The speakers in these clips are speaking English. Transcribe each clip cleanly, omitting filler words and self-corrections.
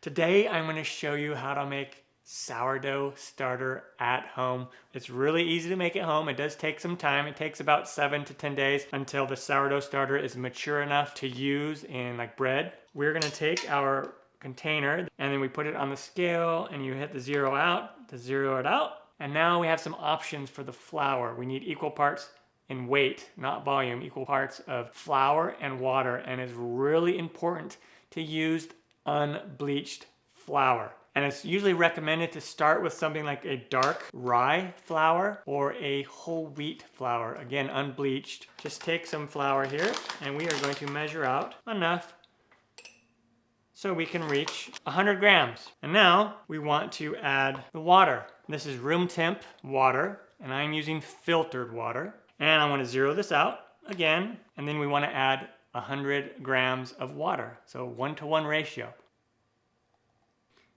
Today I'm going to show you how to make sourdough starter at home. It's really easy to make at home. It does take some time. It takes about 7 to 10 days until the sourdough starter is mature enough to use in like bread. We're going to take our container and then we put it on the scale and you hit the zero out to zero it out. And now we have some options for the flour. We need equal parts in weight, not volume, equal parts of flour and water. And it's really important to use unbleached flour. And it's usually recommended to start with something like a dark rye flour or a whole wheat flour. Again, unbleached. Just take some flour here and we are going to measure out enough so we can reach 100 grams. And now we want to add the water. This is room temp water and I'm using filtered water. And I want to zero this out again. And then we want to add 100 grams of water. So 1-to-1 ratio.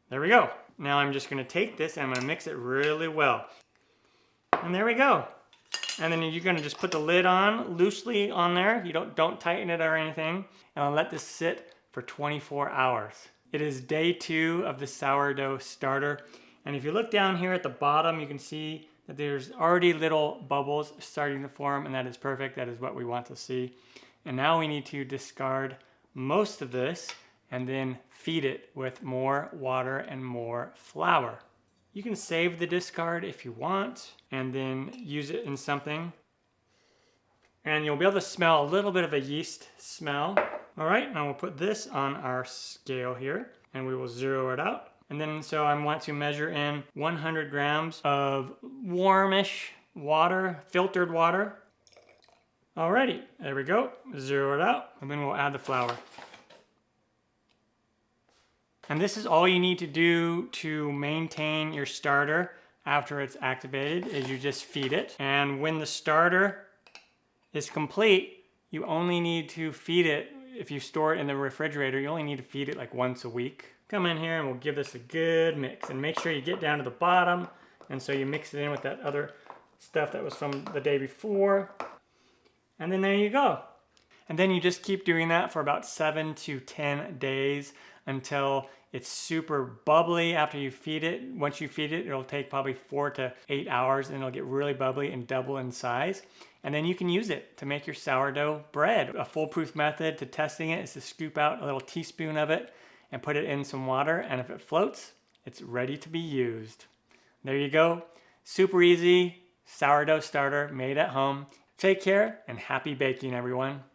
There we go. Now I'm just going to take this and I'm going to mix it really well. And there we go. And then you're going to just put the lid on loosely on there. You don't tighten it or anything. And I'll let this sit for 24 hours. It is day 2 of the sourdough starter. And if you look down here at the bottom, you can see that there's already little bubbles starting to form, and that is perfect. That is what we want to see. And now we need to discard most of this and then feed it with more water and more flour. You can save the discard if you want and then use it in something. And you'll be able to smell a little bit of a yeast smell. All right, now we'll put this on our scale here and we will zero it out. And then so I want to measure in 100 grams of warmish water, filtered water. Alrighty, there we go. Zero it out, and then we'll add the flour. And this is all you need to do to maintain your starter after it's activated, is you just feed it. And when the starter is complete, you only need to feed it, if you store it in the refrigerator, you only need to feed it like once a week. Come in here and we'll give this a good mix. And make sure you get down to the bottom, and so you mix it in with that other stuff that was from the day before. And then there you go. And then you just keep doing that for about 7 to 10 days until it's super bubbly after you feed it. Once you feed it, it'll take probably 4 to 8 hours and it'll get really bubbly and double in size. And then you can use it to make your sourdough bread. A foolproof method to testing it is to scoop out a little teaspoon of it and put it in some water. And if it floats, it's ready to be used. There you go. Super easy sourdough starter made at home. Take care and happy baking, everyone.